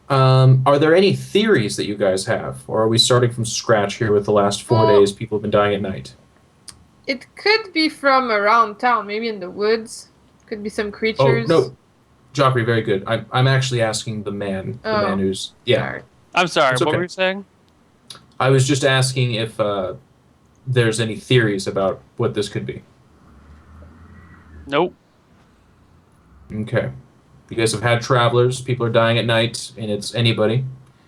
Are there any theories that you guys have, or are we starting from scratch here with the last 4 days? Well, People have been dying at night. it could be from around town, maybe in the woods. Could be some Oh creatures. no, Joffrey, very good. I'm actually asking the man Oh, who's yeah. alright. I'm sorry, It's what were okay. you saying? I was just asking if there's any theories about what this could be. Nope. Okay. You guys have had travelers. People are dying at night, and it's anybody.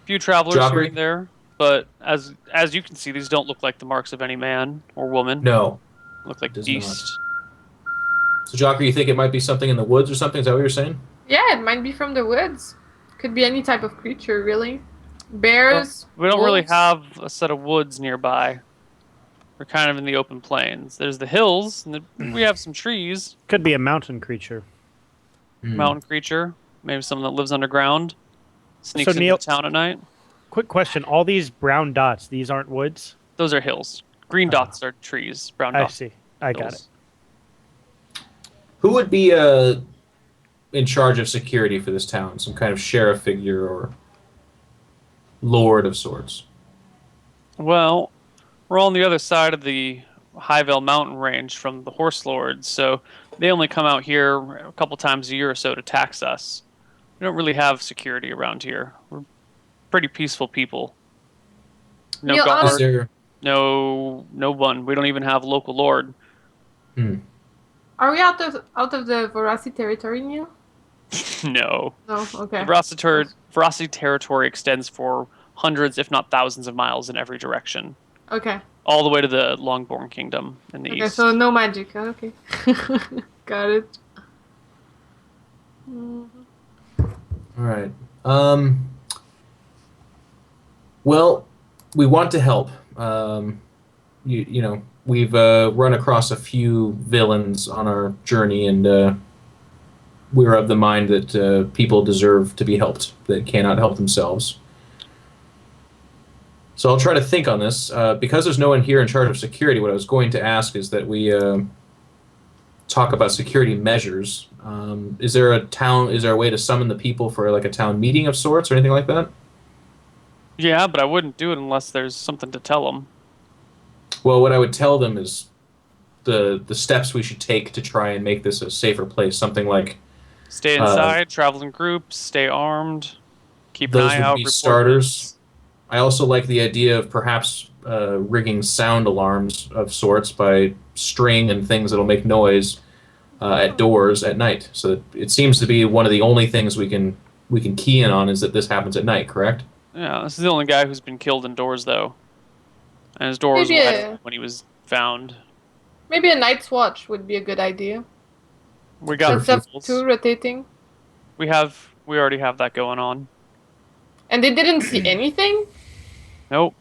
Few travelers here Joffrey? and there, but as you can see, these don't look like the marks of any man or woman. No, Look it like does not. beast. So, Joffrey, you think it might be something in the woods or something? Is that what you're saying? Yeah, it might be from the woods. Could be any type of creature, really. Well, Bears, we don't really wolves. have a set of woods nearby. We're kind of in the open plains. There's the hills, and we have some trees. Could be a mountain creature. Hmm. Mountain creature, maybe someone that lives underground, sneaks So, into Neal, the town at night. quick question. All these brown dots, these aren't woods? Those are hills. Green dots are trees. Brown I dots. see. I got it. Hills. Who would be in charge of security for this town? Some kind of sheriff figure or lord of sorts? Well, we're on the other side of the Highvale mountain range from the Horse Lords, so they only come out here a couple times a year or so to tax us. We don't really have security around here. We're pretty peaceful people. No Neil, Is guard, there? no one. We don't even have local lord. Hmm. Are we out of the Vorasi territory, Neil? No. No. Okay. Veracity territory extends for hundreds, if not thousands of miles in every direction. Okay. All the way to the Longborn Kingdom in the Okay. east. So no magic. Okay. Got it. Mm. All right. Well, we want to help. You know, we've run across a few villains on our journey, and we're of the mind that people deserve to be helped that cannot help themselves. So I'll try to think on this. Because there's no one here in charge of security, what I was going to ask is that we talk about security measures. Is there a way to summon the people for like a town meeting of sorts or anything like that? Yeah, but I wouldn't do it unless there's something to tell them. Well, what I would tell them is the steps we should take to try and make this a safer place. Something like Stay uh, inside, travel in groups, stay armed, keep an those eye would out, be report starters. needs. I also like the idea of perhaps rigging sound alarms of sorts by string and things that'll make noise at doors at night. So it seems to be one of the only things we can key in on is that this happens at night. Correct? Yeah, this is the only guy who's been killed indoors, though. And his door was Maybe wide a open when he was found. maybe a night's watch would be a good idea. We got Instead of rifles. two rotating. We already have that going on. And they didn't see anything? Nope.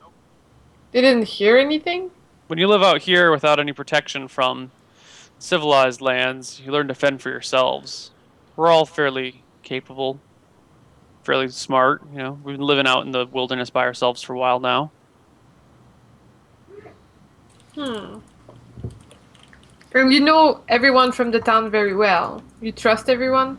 They didn't hear anything? When you live out here without any protection from civilized lands, you learn to fend for yourselves. We're all fairly capable, fairly smart. You know, we've been living out in the wilderness by ourselves for a while now. Hmm. And you know everyone from the town very well. You trust everyone?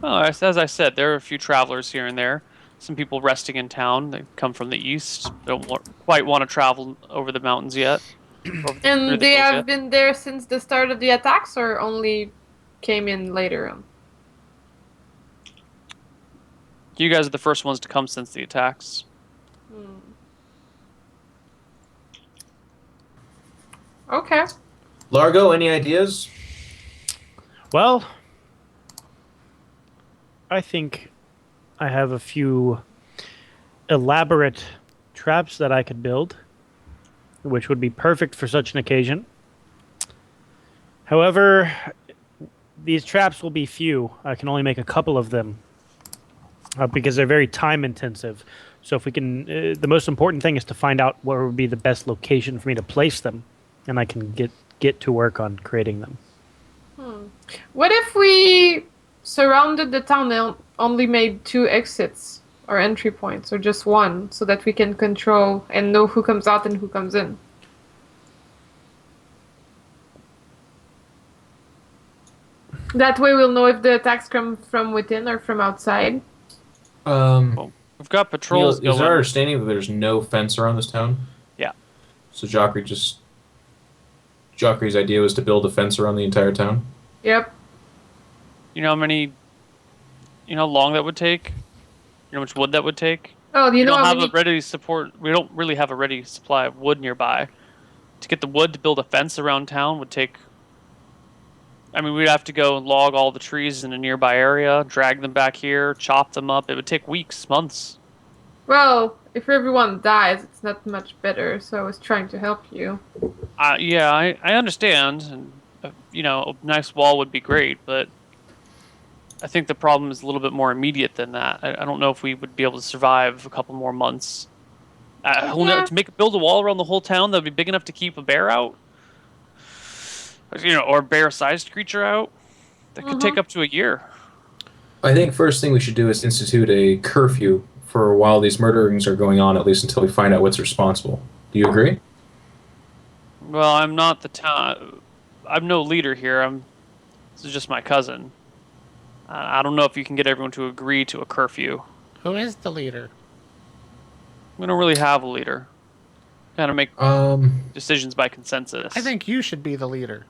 Well, as I said, there are a few travelers here and there. Some people resting in town. They come from the east. Don't quite want to travel over the mountains yet. Through And the they hills have yet. been there since the start of the attacks or only came in later on? You guys are the first ones to come since the attacks. Hmm. Okay. Largo, any ideas? Well, I think I have a few elaborate traps that I could build, which would be perfect for such an occasion. However, these traps will be few. I can only make a couple of them because they're very time intensive. So if we can, the most important thing is to find out where would be the best location for me to place them, and I can get to work on creating them. What if we surrounded the town and only made 2 exits or entry points, or just one, so that we can control and know who comes out and who comes in? That way we'll know if the attacks come from within or from outside. Well, we've got Neil, patrols is our going. understanding that there's no fence around this town? Yeah. So Joffrey's idea was to build a fence around the entire town? Yep. You know how many? You know how long that would take? You know how much wood that would take? Oh, do you We know don't how have many? a ready support. We don't really have a ready supply of wood nearby. To get the wood to build a fence around town would take. I mean, we'd have to go and log all the trees in a nearby area, drag them back here, chop them up. It would take weeks, months. Well, if everyone dies, it's not much better. So I was trying to help you. Yeah, I understand, and a nice wall would be great, but I think the problem is a little bit more immediate than that. I don't know if we would be able to survive a couple more months. Yeah. To build a wall around the whole town that would be big enough to keep a bear out, or a bear-sized creature out, that could take up to a year. I think first thing we should do is institute a curfew for while these murderings are going on, at least until we find out what's responsible. Do you agree? Well, I'm not the town. I'm no leader here. This is just my cousin. I don't know if you can get everyone to agree to a curfew. Who is the leader? We don't really have a leader. Kind of make decisions by consensus. I think you should be the leader.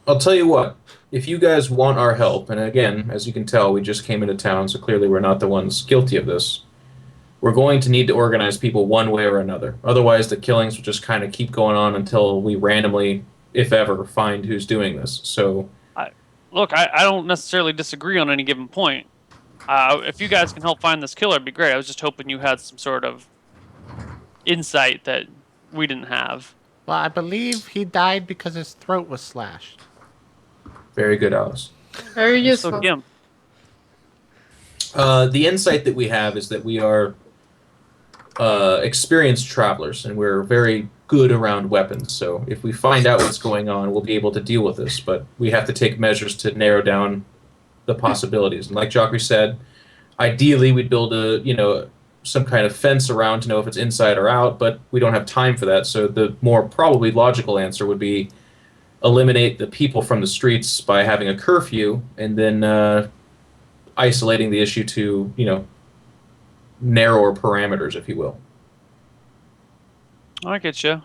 I'll tell you what. If you guys want our help, and again, as you can tell, we just came into town, so clearly we're not the ones guilty of this. We're going to need to organize people one way or another. Otherwise, the killings will just kind of keep going on until we randomly, if ever, find who's doing this. So, Look, I don't necessarily disagree on any given point. If you guys can help find this killer, it'd be great. I was just hoping you had some sort of insight that we didn't have. Well, I believe he died because his throat was slashed. very good, Alice. Very So, useful. yeah. The insight that we have is that we are experienced travelers, and we're very good around weapons. So if we find out what's going on, we'll be able to deal with this. But we have to take measures to narrow down the possibilities. And like Joffrey said, ideally we'd build some kind of fence around to know if it's inside or out, but we don't have time for that. So the more probably logical answer would be eliminate the people from the streets by having a curfew, and then isolating the issue to, narrower parameters, if you will. I get you.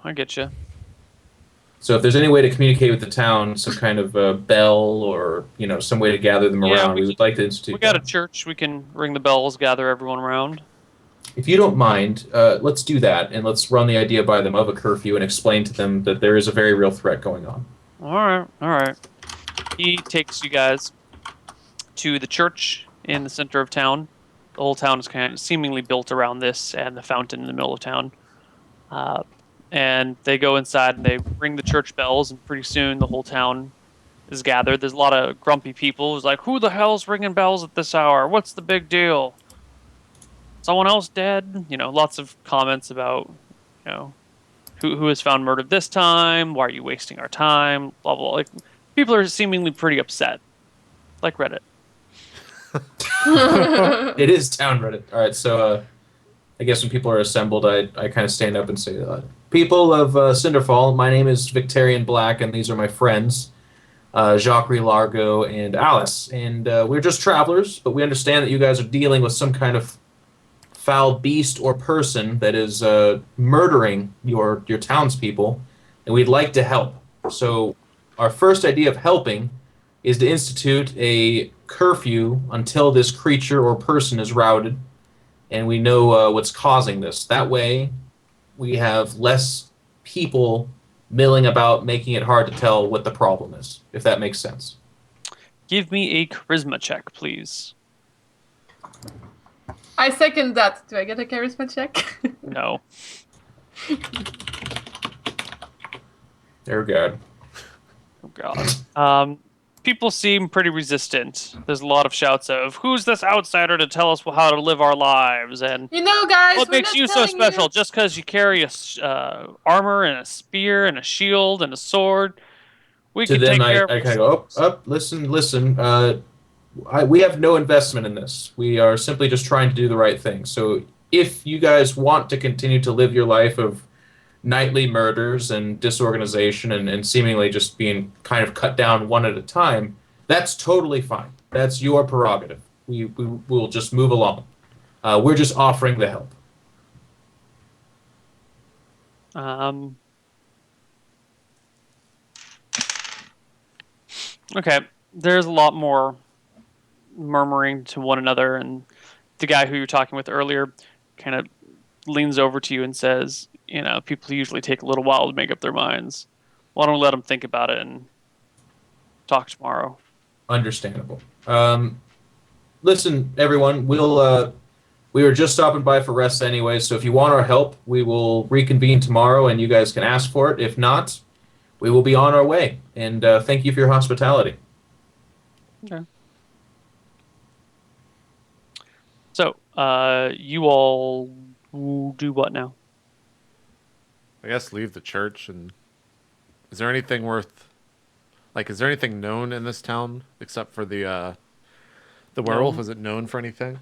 So if there's any way to communicate with the town, some kind of bell or, some way to gather them Yeah, around, we would like to institute We got a that. church. We can ring the bells, gather everyone around. If you don't mind, let's do that, and let's run the idea by them of a curfew and explain to them that there is a very real threat going on. All right. He takes you guys to the church in the center of town. The whole town is kind of seemingly built around this and the fountain in the middle of town. And they go inside and they ring the church bells, and pretty soon the whole town is gathered. There's a lot of grumpy people who's like, "Who the hell's ringing bells at this hour? What's the big deal? Someone else dead?" Lots of comments about, who has found murdered this time? Why are you wasting our time? Blah blah. Like, people are seemingly pretty upset, like Reddit. It is town Reddit. All right, so I guess when people are assembled, I kind of stand up and say, people of Cinderfall, my name is Victorian Black, and these are my friends, Jacques Largo and Alice. And we're just travelers, but we understand that you guys are dealing with some kind of foul beast or person that is murdering your townspeople, and we'd like to help. So our first idea of helping is to institute a curfew until this creature or person is routed, and we know what's causing this. That way, we have less people milling about, making it hard to tell what the problem is, if that makes sense. Give me a charisma check, please. I second that. Do I get a charisma check? No. There we go. Oh God. People seem pretty resistant. There's a lot of shouts of, "Who's this outsider to tell us how to live our lives?" And Guys, what we're makes not you so telling special? you. Just because you carry a armor and a spear and a shield and a sword, we To can them, take I care kind of of go, up, listen. We have no investment in this. We are simply just trying to do the right thing. So if you guys want to continue to live your life of nightly murders and disorganization and seemingly just being kind of cut down one at a time, that's totally fine. That's your prerogative. We will just move along. We're just offering the help. Okay, there's a lot more murmuring to one another, and the guy who you're talking with earlier kind of leans over to you and says, people usually take a little while to make up their minds. Why don't we let them think about it and talk tomorrow? Understandable. Listen, everyone, we were just stopping by for rest anyway, so if you want our help, we will reconvene tomorrow and you guys can ask for it. If not, we will be on our way. And thank you for your hospitality. Okay. So, you all do what now? I guess leave the church. And is there anything is there anything known in this town except for the werewolf? Is it known for anything?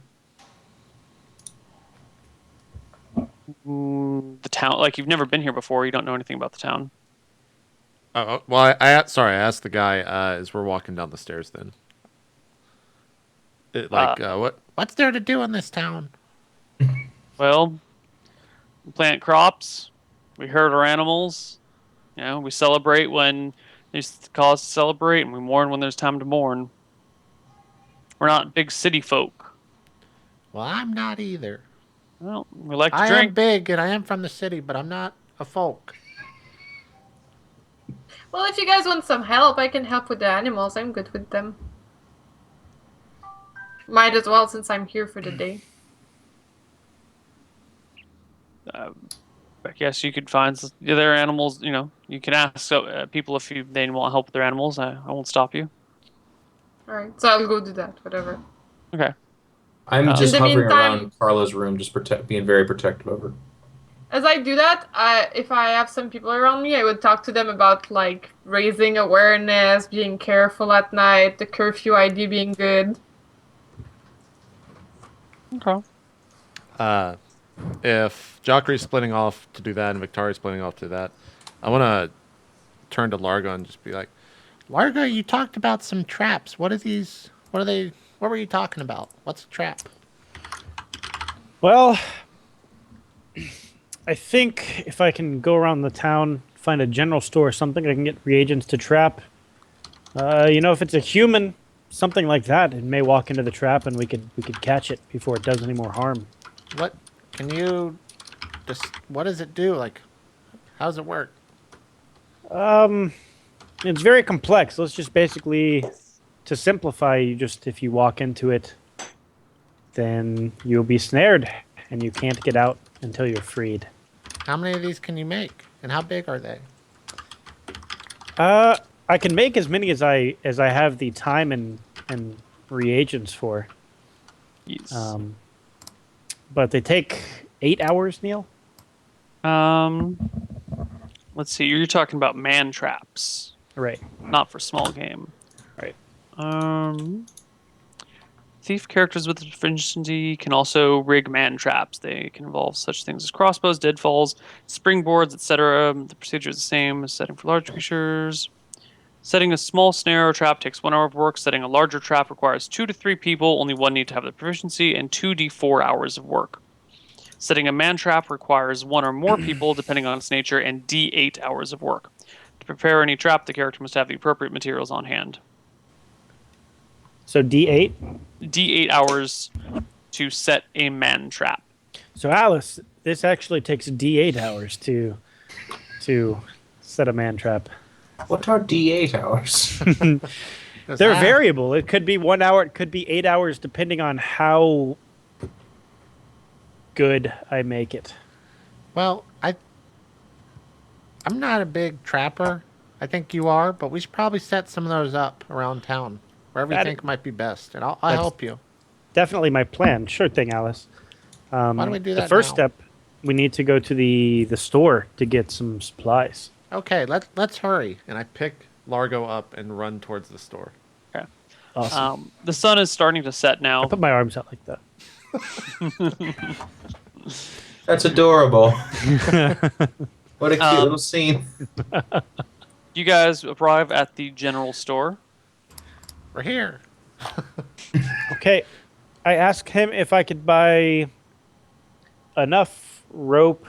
The town, you've never been here before. You don't know anything about the town. Oh, well, I asked the guy as we're walking down the stairs. Then, what's there to do in this town? Well, we plant crops, we herd our animals, we celebrate when there's cause to celebrate, and we mourn when there's time to mourn. We're not big city folk. Well, I'm not either. Well, we like to I drink. am big, and I am from the city, but I'm not a folk. Well, if you guys want some help, I can help with the animals. I'm good with them. Might as well, since I'm here for the day. I guess you could find the other animals. You can ask people if they want help with their animals. I won't stop you. Alright, so I'll go do that, whatever. Okay. I'm just In the hovering meantime- around Carla's room, just being very protective of her. As I do that, if I have some people around me, I would talk to them about, raising awareness, being careful at night, the curfew ID being good. Okay. If Jockey's splitting off to do that and Victoria's splitting off to that, I want to turn to Larga and just be like, Larga, you talked about some traps. What are these? What are they? What were you talking about? What's a trap? Well, I think if I can go around the town, find a general store or something, I can get reagents to trap. If it's a human, something like that, it may walk into the trap and we could catch it before it does any more harm. What can you just? What does it do? How does it work? It's very complex. Let's just basically, to simplify, if you walk into it, then you'll be snared and you can't get out until you're freed. How many of these can you make, and how big are they? I can make as many as I have the time and reagents for. Yes. But they take 8 hours, Neal. Let's see. You're talking about man traps, Right. not for small game. Right. Thief characters with proficiency can also rig man traps. They can involve such things as crossbows, deadfalls, springboards, etc. The procedure is the same as setting for large creatures. Setting a small snare or trap takes 1 hour of work. Setting a larger trap requires 2 to 3 people. Only one need to have the proficiency, and 2d4 hours of work. Setting a man trap requires 1 or more people, depending on its nature, and d8 hours of work. To prepare any trap, the character must have the appropriate materials on hand. So D8. D8 hours to set a man trap. So Alice, this actually takes D8 hours to set a man trap. What are D8 hours? They're variable. It could be 1 hour. It could be 8 hours, depending on how good I make it. Well, I'm not a big trapper. I think you are, but we should probably set some of those up around town, wherever you think might be best, and I'll help you. Definitely my plan. Sure thing, Alice. Why don't we do that The first now? step, we need to go to the store to get some supplies. Okay, let's hurry. And I pick Largo up and run towards the store. Okay. Awesome. The sun is starting to set now. I put my arms out like that. That's adorable. What a cute little scene. You guys arrive at the general store. We're here. Okay. I asked him if I could buy enough rope,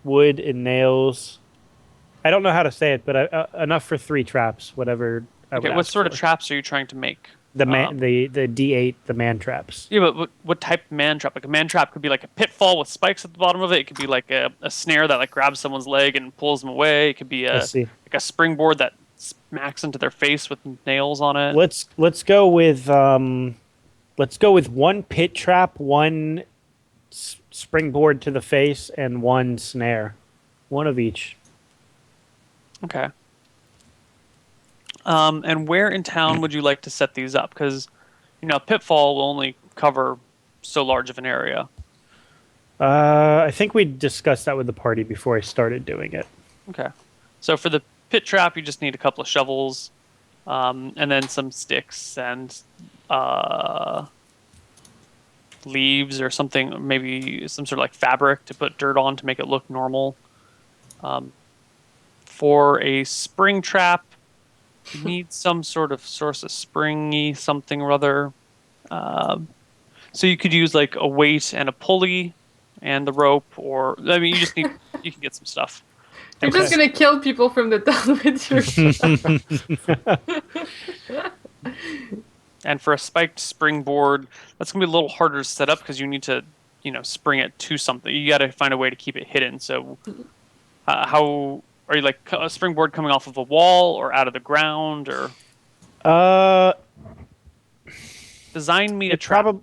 wood, and nails. I don't know how to say it, but enough for 3 traps, whatever I would Okay, what ask sort for. of traps are you trying to make? The D8, the man traps. Yeah, but what type of man trap? Like a man trap could be like a pitfall with spikes at the bottom of it. It could be like a snare that like grabs someone's leg and pulls them away. It could be I a see. like a springboard that smacks into their face with nails on it. Let's go with 1 pit trap, 1 springboard to the face, and 1 snare. 1 of each. Okay. And where in town would you like to set these up? Because, a pitfall will only cover so large of an area. I think we discussed that with the party before I started doing it. Okay. So for the pit trap, you just need a couple of shovels, and then some sticks and leaves or something, maybe some sort of like fabric to put dirt on to make it look normal. For a spring trap, you need some sort of source of springy something or other. So you could use like a weight and a pulley and the rope, or I mean, you can get some stuff. You're just gonna kill people from the town with your. And for a spiked springboard, that's gonna be a little harder to set up because you need to, spring it to something. You got to find a way to keep it hidden. So, how are you like a springboard coming off of a wall or out of the ground or? Design me a trap.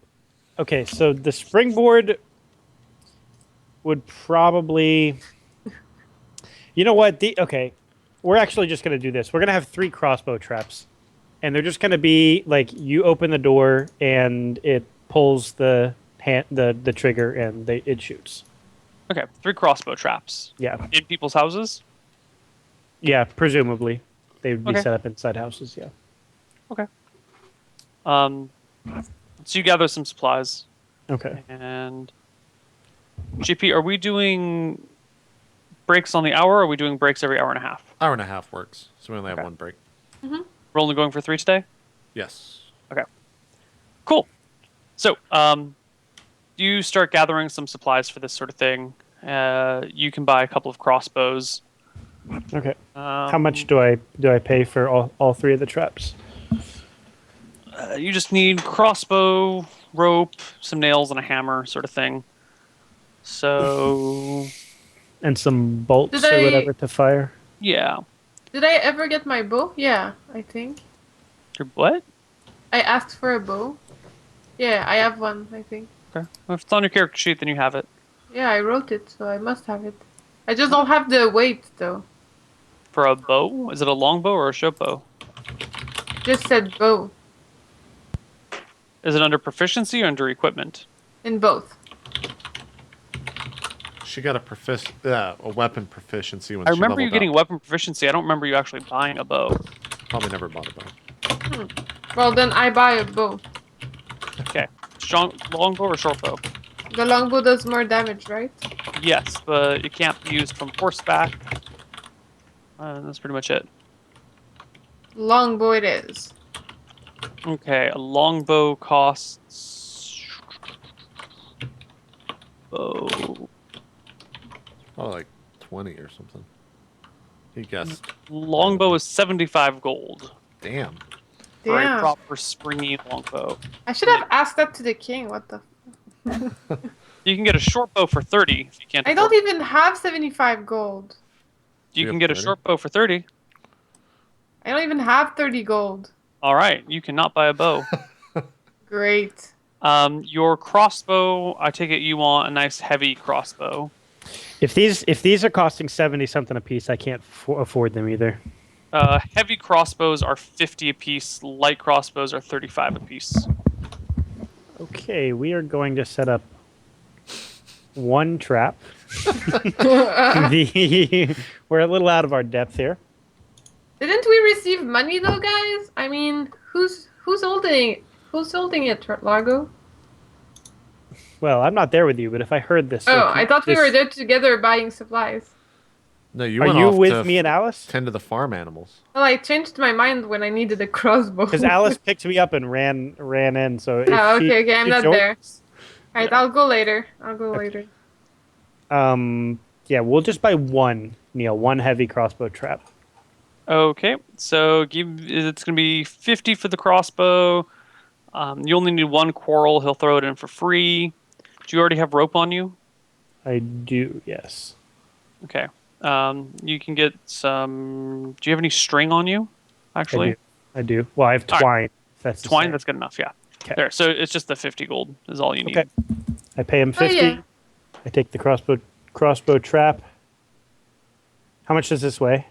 Okay, so the springboard would probably. You know what? Okay, we're actually just going to do this. We're going to have 3 crossbow traps, and they're just going to be like you open the door and it pulls the trigger and it shoots. Okay, 3 crossbow traps. Yeah. In people's houses? Yeah, presumably they would be Okay. set up inside houses. Yeah. Okay. So you gather some supplies. Okay. And JP, are we doing breaks on the hour, or are we doing breaks every hour and a half? Hour and a half works, so we only have Okay. 1 break. We're only going for 3 today? Yes. Okay. Cool. So, you start gathering some supplies for this sort of thing. You can buy a couple of crossbows. Okay. How much do I pay for all 3 of the traps? You just need crossbow, rope, some nails, and a hammer, sort of thing. So, And some bolts Did or I- whatever to fire. yeah. Did I ever get my bow? Yeah, I think. Your what? I asked for a bow. Yeah, I have one, I think. Okay. If it's on your character sheet, then you have it. Yeah, I wrote it, so I must have it. I just don't have the weight, though. For a bow? Is it a long bow or a short bow? Just said bow. Is it under proficiency or under equipment? In both. She got a weapon proficiency when I she remember you leveled getting up. weapon proficiency. I don't remember you actually buying a bow. Probably never bought a bow. Well, then I buy a bow. Okay. Longbow or short bow? The longbow does more damage, right? Yes, but it can't be used from horseback. That's pretty much it. Longbow it is. Okay, a longbow costs. Oh, Oh, like 20 or something. He guessed. longbow is 75 gold Damn. for a Damn. proper springy longbow. I should have asked that to the king. What the? You can get a short bow for 30 if you can't. I don't afford- even have 75 gold. You You can have get a 30? short bow for 30. I don't even have 30 gold. All right, you cannot buy a bow. Great. Your crossbow, I take it you want a nice heavy crossbow. If these are costing 70 something a piece, I can't afford them either. Heavy crossbows are 50 apiece. Light crossbows are 35 apiece. Okay, we are going to set up 1 trap. We're a little out of our depth here. Didn't we receive money though, guys? I mean, who's holding it, Largo? Well, I'm not there with you, but if I heard this. Oh, I thought we were there together buying supplies. No, you Are went you off with to me and Alice? tend to the farm animals. Well, I changed my mind when I needed a crossbow. Because Alice picked me up and ran in. So if Oh, she, okay, I'm she not joins- there. Alright, Yeah. I'll go later. Okay. Yeah, we'll just buy one, Neil, one heavy crossbow trap. Okay, so it's going to be 50 for the crossbow. You only need one quarrel. He'll throw it in for free. Do you already have rope on you? I do, yes. Okay. You can get some. Do you have any string on you? Actually, I do. Well, I have All right. twine. If that's the twine. same. That's good enough. Yeah. 'Kay. There. So it's just the 50 gold is all you need. Okay. I pay him 50. yeah. I take the crossbow trap. How much does this weigh?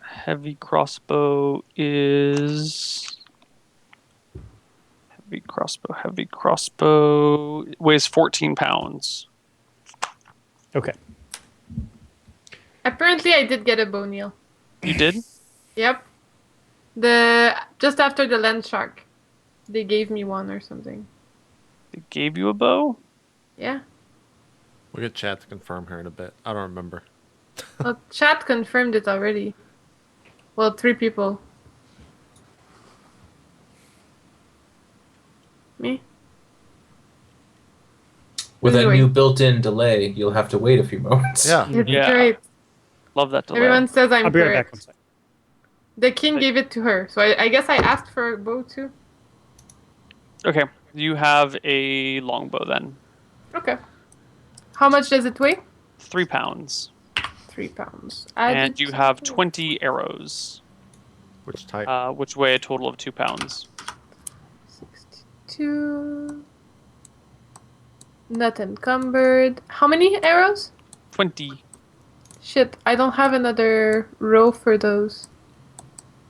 Heavy crossbow is heavy crossbow weighs 14 pounds. Okay. Apparently, I did get a bow, Neil. You did? Yep. Just after the land shark, they gave me one or something. They gave you a bow? Yeah. We'll get chat to confirm here in a bit. I don't remember. Well, chat confirmed it already. Well, 3 people. Me? With that Anyway. new built-in delay, you'll have to wait a few moments. Yeah. It's Yeah. great. Love that delay. Everyone says I'm I'll be right back. correct. One second. The king gave it to her, so I guess I asked for a bow too. Okay. You have a longbow then. Okay. How much does it weigh? 3 pounds. 3 pounds. And you have 20 arrows, Which type? which weigh a total of 2 pounds. 62. Not encumbered. How many arrows? 20. Shit, I don't have another row for those.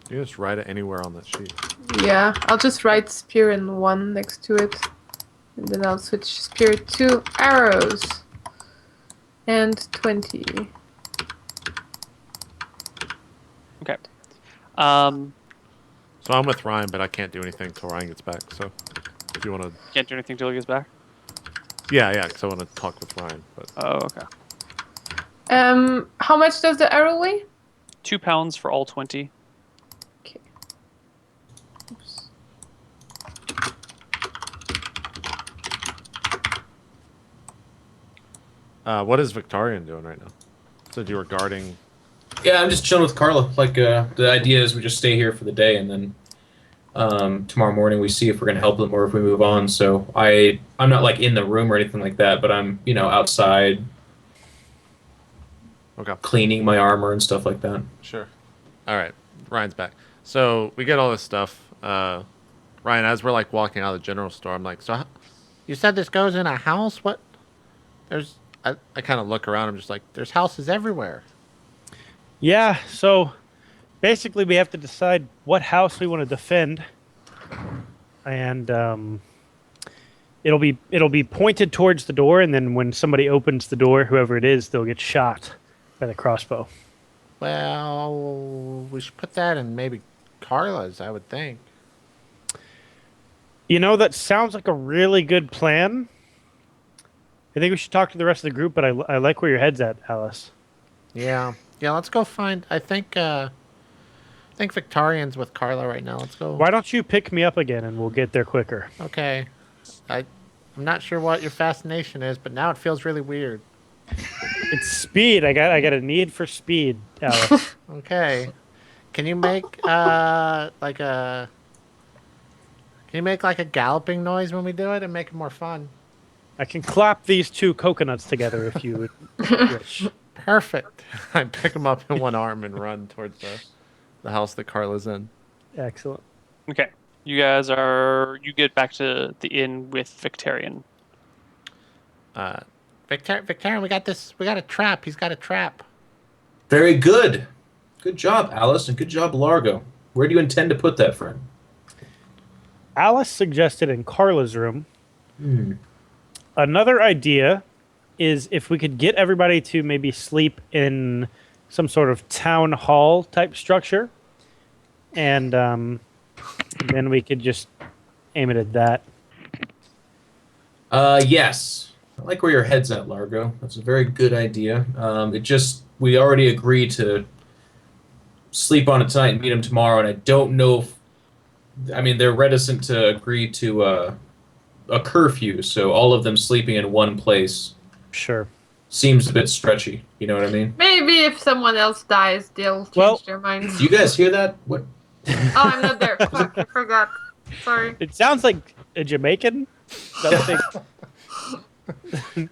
You just write it anywhere on that sheet. Yeah, I'll just write spear in 1 next to it. And then I'll switch spear to arrows. And 20. Okay. So I'm with Ryan, but I can't do anything till Ryan gets back. So if you want to, Can't do anything till he gets back. yeah, because I want to talk with Ryan. But Oh, okay. How much does the arrow weigh? 2 pounds for all 20. Okay. Oops. what is Victorian doing right now? Said you were guarding. Yeah, I'm just chilling with Carla. Like, the idea is we just stay here for the day, and then tomorrow morning we see if we're gonna help them or if we move on. So I'm not like in the room or anything like that, but I'm outside Okay. cleaning my armor and stuff like that. Sure. All right. Ryan's back. So we get all this stuff. Ryan, as we're like walking out of the general store, I'm like, so you said this goes in a house? What? I kind of look around. I'm just like, there's houses everywhere. Yeah, so basically we have to decide what house we want to defend. And it'll be pointed towards the door, and then when somebody opens the door, whoever it is, they'll get shot by the crossbow. Well, we should put that in maybe Carla's, I would think. You know, that sounds like a really good plan. I think we should talk to the rest of the group, but I like where your head's at, Alice. Yeah. Yeah, let's go find. I think Victorian's with Carla right now. Let's go. Why don't you pick me up again, and we'll get there quicker. Okay. I'm not sure what your fascination is, but now it feels really weird. It's speed. I got a need for speed, Alice. Okay. Can you make like a galloping noise when we do it and make it more fun? I can clap these 2 coconuts together if you would wish. Perfect. I pick him up in one arm and run towards the house that Carla's in. Excellent. Okay. You get back to the inn with Victorian. Victorian, we got a trap. He's got a trap. Very good. Good job, Alice, and good job, Largo. Where do you intend to put that, friend? Alice suggested in Carla's room. Hmm. Another idea is if we could get everybody to maybe sleep in some sort of town hall type structure, and then we could just aim it at that. Yes. I like where your head's at, Largo. That's a very good idea. We already agreed to sleep on it tonight and meet them tomorrow, and I don't know if, I mean, they're reticent to agree to a curfew, so all of them sleeping in one place Sure. seems a bit stretchy. You know what I mean? Maybe if someone else dies, they'll change Well- their minds. Do you guys hear that? What? Oh, I'm not there. Fuck, I forgot. Sorry. It sounds like a Jamaican. Something.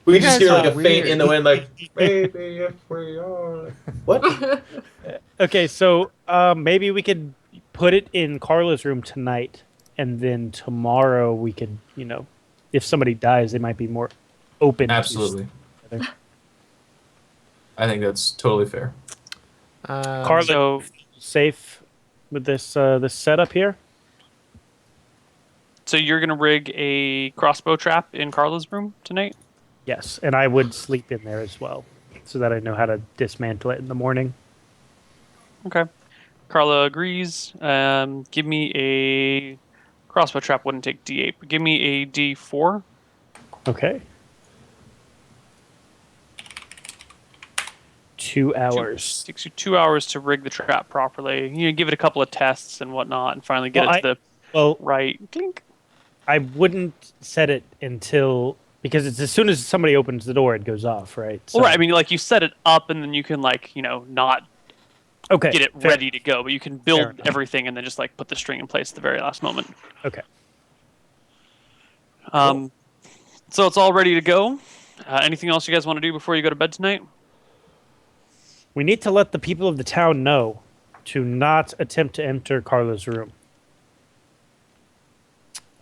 We just guys hear like are a faint weird. in the wind, like "Baby, if we are." What? Okay, so maybe we could put it in Carla's room tonight, and then tomorrow we could, if somebody dies, they might be more open. to Absolutely. together. I think that's totally fair. Carla, So safe with this setup here? So you're gonna rig a crossbow trap in Carla's room tonight? Yes, and I would sleep in there as well, so that I know how to dismantle it in the morning. Okay. Carla agrees. Give me a crossbow trap. Wouldn't take D8, but give me a D4. Okay. 2 hours. Takes you 2 hours to rig the trap properly. Give it a couple of tests and whatnot, and finally get Well, it to the Well, right clink. I wouldn't set it until because it's as soon as somebody opens the door, it goes off, right? So, Well, right. I mean, like you set it up, and then you can not okay, get it fair. ready to go, but you can Fair build enough. everything and then just put the string in place at the very last moment. Okay. So it's all ready to go. Anything else you guys want to do before you go to bed tonight? We need to let the people of the town know to not attempt to enter Carla's room.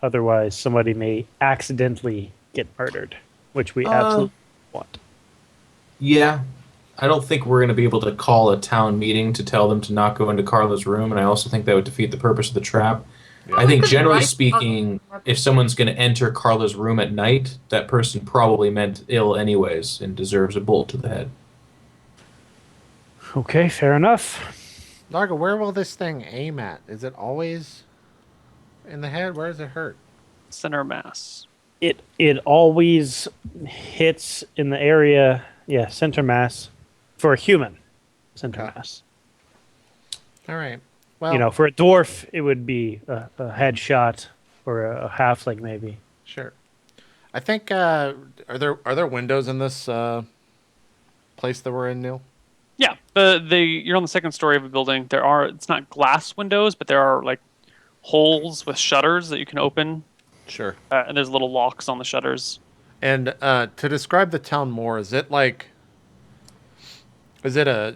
Otherwise, somebody may accidentally get murdered, which we absolutely want. Yeah, I don't think we're going to be able to call a town meeting to tell them to not go into Carla's room, and I also think that would defeat the purpose of the trap. Yeah. I think, could generally write speaking, on- if someone's going to enter Carla's room at night, that person probably meant ill anyways and deserves a bullet to the head. Okay, fair enough. Largo, where will this thing aim at? Is it always in the head? Where does it hurt? Center mass. It always hits in the area, center mass for a human. Center Okay. mass. All right. Well, For a dwarf, it would be a headshot or a halfling, maybe. sure. I think are there windows in this place that we're in, Neil? Yeah, you're on the second story of a building. It's not glass windows, but there are holes with shutters that you can open, Sure. and there's little locks on the shutters. And to describe the town more, is it a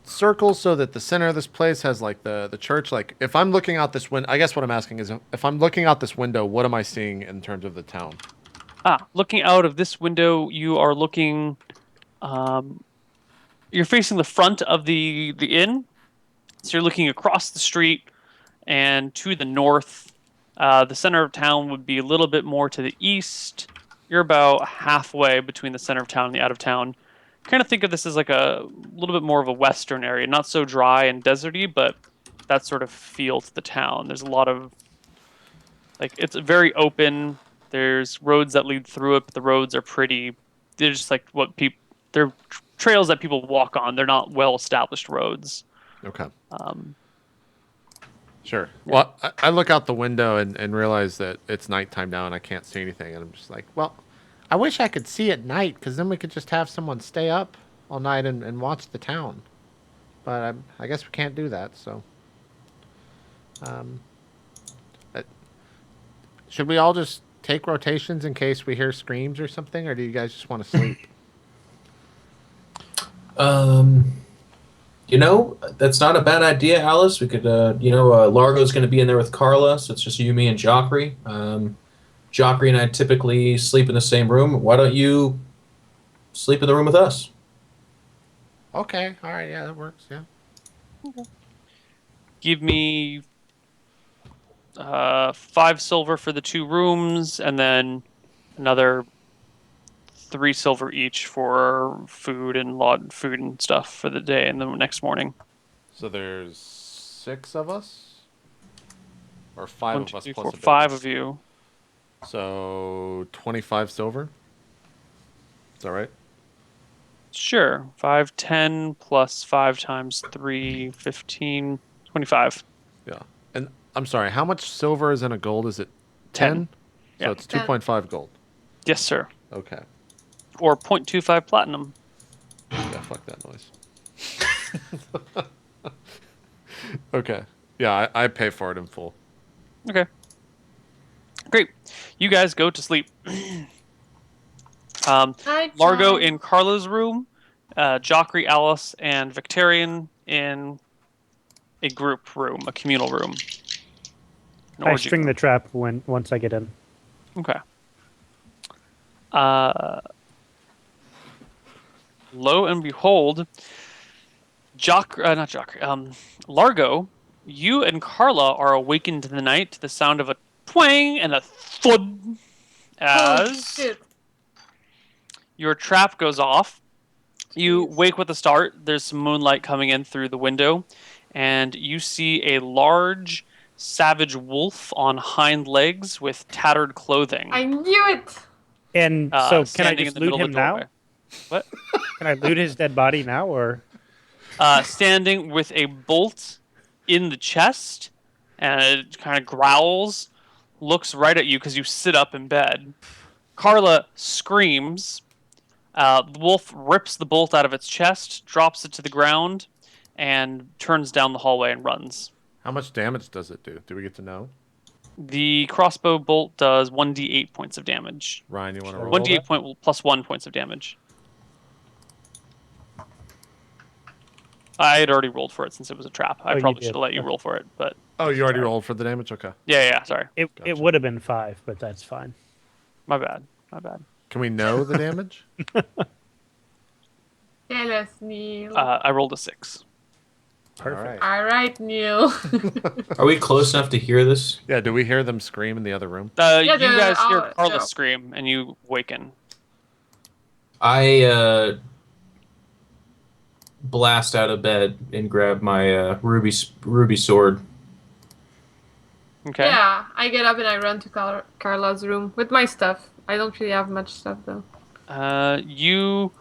circle so that the center of this place has the church? If I'm looking out this window, I guess what I'm asking is if I'm looking out this window, what am I seeing in terms of the town? Looking out of this window, you are looking. You're facing the front of the inn, so you're looking across the street and to the north. The center of town would be a little bit more to the east. You're about halfway between the center of town and the out of town. Kind of think of this as a little bit more of a western area, not so dry and deserty, but that sort of feel to the town. There's a lot of it's very open. There's roads that lead through it, but the roads are pretty. They're just they're trails that people walk on. They're not well-established roads. Okay. Sure. Yeah. Well, I look out the window and realize that it's nighttime now and I can't see anything. And I'm just like, well, I wish I could see at night because then we could just have someone stay up all night and watch the town. But I guess we can't do that, so. Should we all just take rotations in case we hear screams or something, or do you guys just want to sleep? That's not a bad idea, Alice. We could, Largo's going to be in there with Carla, so it's just you, me, and Joffrey. Joffrey and I typically sleep in the same room. Why don't you sleep in the room with us? Okay, all right, yeah, that works, yeah. Okay. Give me 5 silver for the 2 rooms, and then another 3 silver each for food and stuff for the day and the next morning. So there's 6 of us, or 5 1, of 2, us 3, plus 4, a bit. 5 of you. So 25 silver. Is that right? Sure. 5, 10 plus 5 times 3, 15, 25. Yeah. And I'm sorry, how much silver is in a gold? Is it 10. 10? So Yeah. it's 2.5 gold. Yes, sir. Okay. Or 0.25 platinum. Yeah, fuck that noise. Okay. Yeah, I pay for it in full. Okay. Great. You guys go to sleep. Night Largo time. in Carla's room, Jockrey, Alice, and Victorian in a group room, a communal room. An I orgy string room. the trap once I get in. Okay. Lo and behold, Largo, you and Carla are awakened in the night to the sound of a twang and a thud Holy as shit. your trap goes off. You Jeez. wake with a start. There's some moonlight coming in through the window, and you see a large, savage wolf on hind legs with tattered clothing. I knew it! And so, can I standing in just the loot middle of him the doorway. now? What? Can I loot his dead body now, or? Standing with a bolt in the chest, and it kind of growls, looks right at you because you sit up in bed. Carla screams. The wolf rips the bolt out of its chest, drops it to the ground, and turns down the hallway and runs. How much damage does it do? Do we get to know? The crossbow bolt does 1d8 points of damage. Ryan, you want to roll? 1d8 plus 1 points of damage. I had already rolled for it since it was a trap. I Oh, you probably did. should have let you roll for it, but Oh, you already rolled for the damage? Okay. yeah, sorry. It Gotcha. would have been 5, but that's fine. My bad. Can we know the damage? Tell us, Neil. I rolled a 6. Perfect. Alright, Neil. Are we close enough to hear this? Yeah, do we hear them scream in the other room? You guys hear Carla no. scream, and you waken. I blast out of bed and grab my ruby sword. Okay. Yeah, I get up and I run to Carla's room with my stuff. I don't really have much stuff though. You,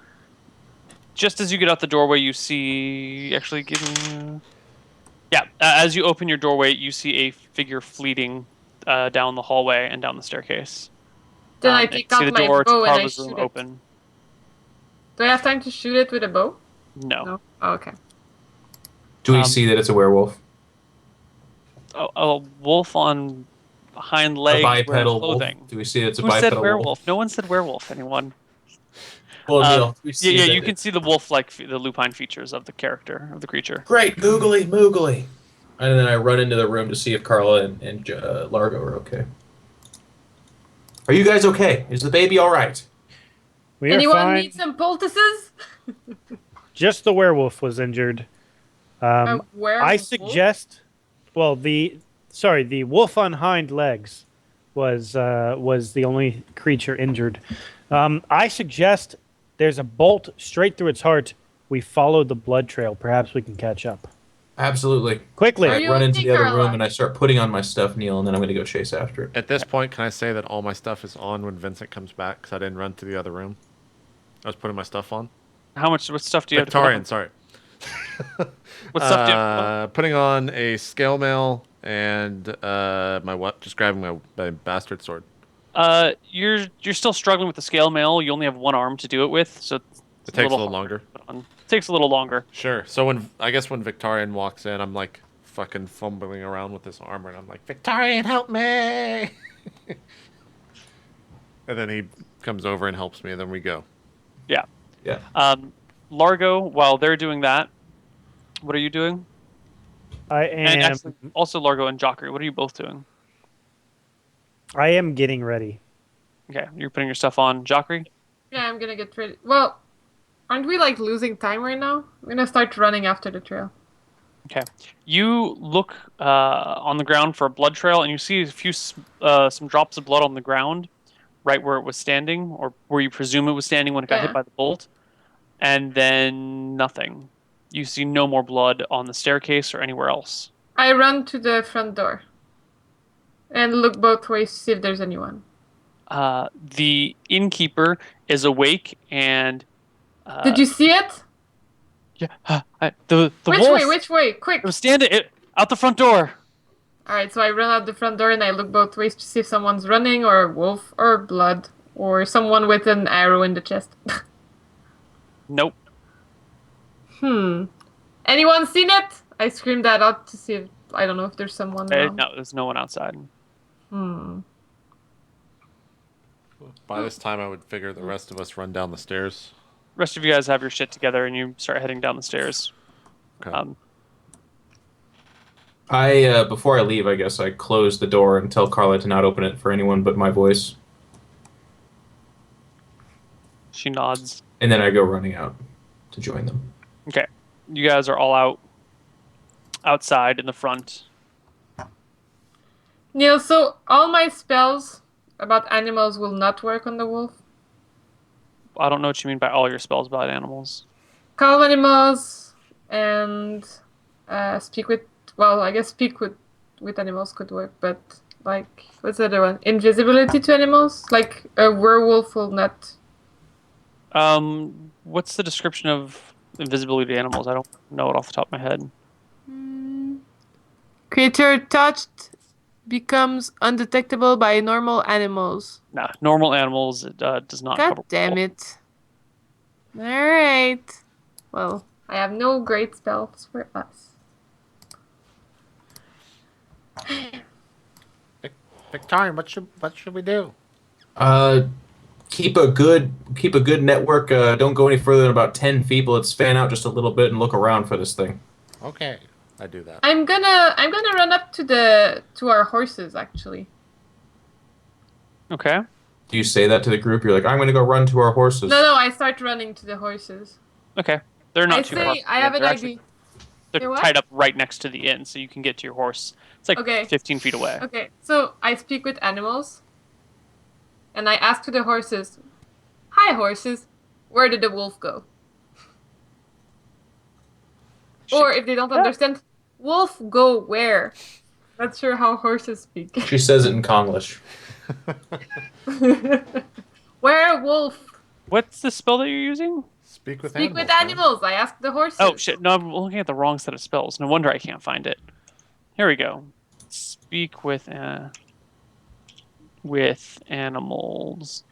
just as you get out the doorway, you see. Actually, give me. Yeah, as you open your doorway, you see a figure fleeting down the hallway and down the staircase. Then I And take you see out the my door to bow and I Carla's room shoot it. open. Do I have time to shoot it with a bow? No. No. Oh, okay. Do we see that it's a werewolf? A wolf on hind A legs wearing bipedal wolf? clothing. Do we see that it's a Who bipedal said werewolf? wolf? No one said werewolf. Anyone? Well, Neil, we see Yeah, that you can it's- see the wolf-like, the lupine features of the character, of the creature. Great, googly moogly. And then I run into the room to see if Carla and Largo are okay. Are you guys okay? Is the baby all right? We are Anyone fine. need some poultices? Just the werewolf was injured. A werewolf? I suggest. Well, the wolf on hind legs was the only creature injured. I suggest there's a bolt straight through its heart. We follow the blood trail. Perhaps we can catch up Absolutely. quickly. Are I you run into okay, the other Carla? room and I start putting on my stuff, Neil, and then I'm going to go chase after it. At this point, can I say that all my stuff is on when Vincent comes back? Because I didn't run to the other room. I was putting my stuff on. What stuff do you Victorian, have to sorry. put on? What stuff do you have to put on? Putting on a scale mail and just grabbing my bastard sword. You're still struggling with the scale mail. You only have one arm to do it with, so It takes a little harder longer. to put on. It takes a little longer. Sure. So when Victorian walks in, I'm like fucking fumbling around with this armor, and I'm like, Victorian, help me! And then he comes over and helps me, and then we go. Yeah. Yeah. Largo, while they're doing that, what are you doing? I And am. actually, also Largo and Jockrey, what are you both doing? I am getting ready. Okay, you're putting your stuff on. Jockrey? Yeah, I'm gonna get ready. Well, aren't we like losing time right now? I'm gonna start running after the trail. Okay. You look on the ground for a blood trail, and you see a few some drops of blood on the ground, right where it was standing, or where you presume it was standing when it got hit Yeah. by the bolt. And then nothing. You see no more blood on the staircase or anywhere else. I run to the front door and look both ways to see if there's anyone. The innkeeper is awake and. Did you see it? Yeah. The Which wolf. way? Which way? Quick! I'm standing out the front door. Alright, so I run out the front door and I look both ways to see if someone's running, or a wolf, or blood, or someone with an arrow in the chest. Nope. Anyone seen it? I screamed that out to see if, I don't know if there's someone around. No, there's no one outside. By this time, I would figure the rest of us run down the stairs. Rest of you guys have your shit together and you start heading down the stairs. Okay. Before I leave, I guess I close the door and tell Carla to not open it for anyone but my voice. She nods. And then I go running out to join them. Okay. You guys are all outside in the front. Neil, so all my spells about animals will not work on the wolf? I don't know what you mean by all your spells about animals. Calm animals and speak with... Well, I guess speak with animals could work, but like... What's the other one? Invisibility to animals? Like a werewolf will not... What's the description of invisibility to animals? I don't know it off the top of my head. Creature touched becomes undetectable by normal animals. Nah, normal animals it does not God cover. damn it. Alright. Well, I have no great spells for us. Victorian, what should we do? Keep a good network. Don't go any further than about 10 feet. Let's fan out just a little bit and look around for this thing. Okay, I do that. I'm gonna run up to our horses actually. Okay. Do you say that to the group? You're like, I'm gonna go run to our horses. No, I start running to the horses. Okay. They're not I too far. say I have an idea. They're They're what? tied up right next to the inn, so you can get to your horse. It's like Okay. 15 feet away. Okay, so I speak with animals, and I ask to the horses, "Hi, horses, where did the wolf go?" Or if they don't understand, "Wolf go where?" Not sure how horses speak. She says it in Konglish. Where wolf? What's the spell that you're using? Speak with Speak animals. with animals. I ask the horses. Oh shit! No, I'm looking at the wrong set of spells. No wonder I can't find it. Here we go. Speak with animals.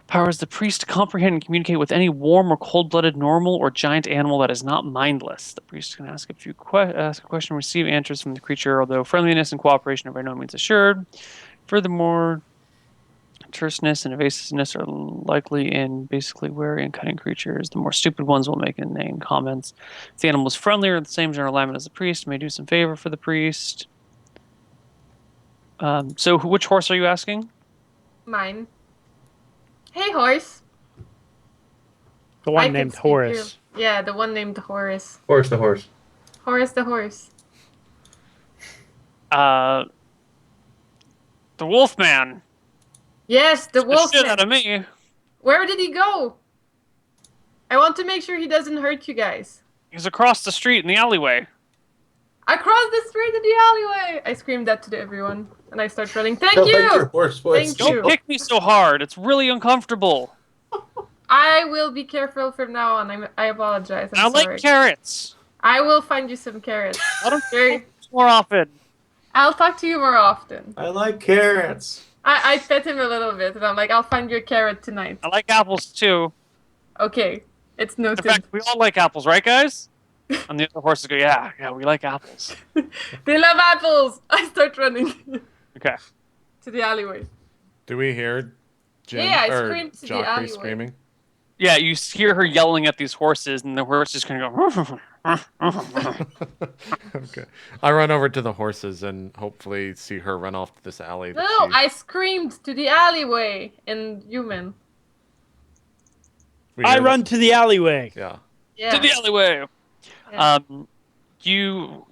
Powers the priest to comprehend and communicate with any warm or cold-blooded, normal, or giant animal that is not mindless. The priest can ask a question, receive answers from the creature, although friendliness and cooperation are by no means assured. Furthermore, terseness and evasiveness are likely in basically wary and cunning creatures. The more stupid ones will make inane comments. If the animal is friendly or the same general alignment as the priest, may do some favor for the priest. So which horse are you asking? Mine. Hey, horse. The I one can named speak Horace. you. Yeah, the one named Horace. Horse the horse. Horace the horse. The Wolfman. Yes, the The shit wolf. out of me. Where did he go? I want to make sure he doesn't hurt you guys. He's across the street in the alleyway. Across the street in the alleyway! I screamed that to everyone, and I start running. Thank I like you! your horse voice. Thank you. Don't kick me so hard. It's really uncomfortable. I will be careful from now on. I apologize. I I'm sorry. like carrots. I will find you some carrots. Let them Very- more often. I'll talk to you more often. I like carrots. I pet him a little bit, and I'm like, I'll find you a carrot tonight. I like apples too. Okay, it's In noted. fact, we all like apples, right, guys? And the other horses go, yeah, we like apples. They love apples! I start running Okay. to the alleyway. Do we hear Jim Yeah, I or screamed to the Joffrey alleyway. screaming? Yeah, you hear her yelling at these horses, and the horse is going to go. Okay. I run over to the horses and hopefully see her run off to this alley. No, that she- I screamed to the alleyway in human. we I hear run that- to the alleyway. Yeah. Yeah. To the alleyway. Yeah. You,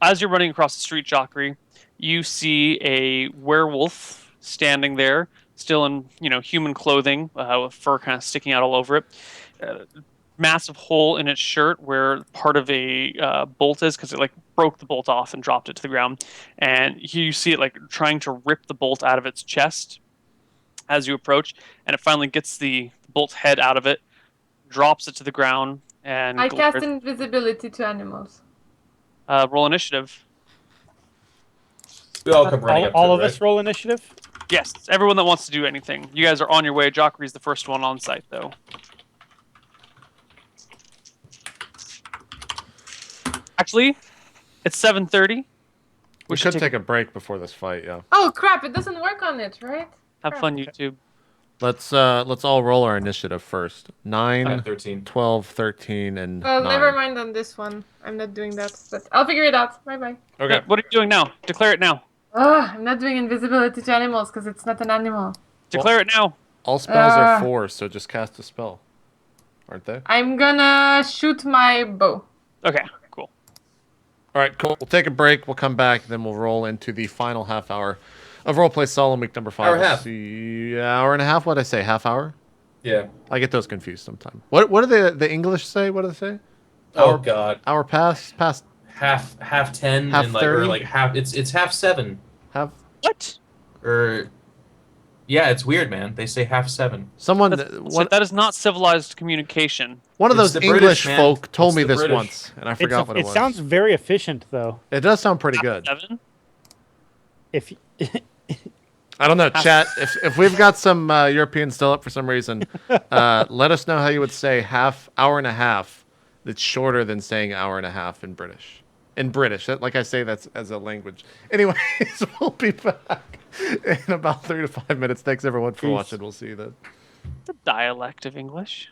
as you're running across the street, Joffrey, you see a werewolf standing there, still in human clothing, with fur kind of sticking out all over it. Massive hole in its shirt where part of a bolt is, because it broke the bolt off and dropped it to the ground. And you see it trying to rip the bolt out of its chest. as you approach, and it finally gets the bolt's head out of it, drops it to the ground, and I cast glares. invisibility to animals. Roll initiative. We all come running All, up to all it, of right? us roll initiative. Yes, everyone that wants to do anything. You guys are on your way. Jockey's the first one on site, though. Actually, it's 7:30. We should take a break before this fight. Yeah. Oh crap! It doesn't work on it, right? Have fun, YouTube. Let's all roll our initiative first. 9, 13. 12, 13, and Well, 9. never mind on this one. I'm not doing that, but I'll figure it out. Bye bye. Okay. What are you doing now? Declare it now. Ugh, I'm not doing invisibility to animals because it's not an animal. Declare it now. All spells are 4, so just cast a spell. Aren't they? I'm gonna shoot my bow. Okay, cool. All right, cool. We'll take a break. We'll come back, then we'll roll into the final half hour of RollPlay Solum week number 5. Hour and a half. See, hour and a half. What'd I say? Half hour? Yeah. I get those confused sometimes. What do the English say? What do they say? Oh Hour- God. Hour past Half 10 Half and like 30? or like half. It's half 7 half. What? or yeah. It's weird, man. They say half 7. Someone That is not civilized communication. one of It's those the English British, man. folk told It's me the this British. once, and I forgot what it It was. sounds very efficient, though. It does sound pretty good. 7? If I don't know, chat. If we've got some Europeans still up for some reason, let us know how you would say hour and a half. That's shorter than saying hour and a half in British. In British, like I say, that's as a language. Anyways, we'll be back in about 3 to 5 minutes. Thanks everyone for Peace. watching. We'll see you then. The dialect of English.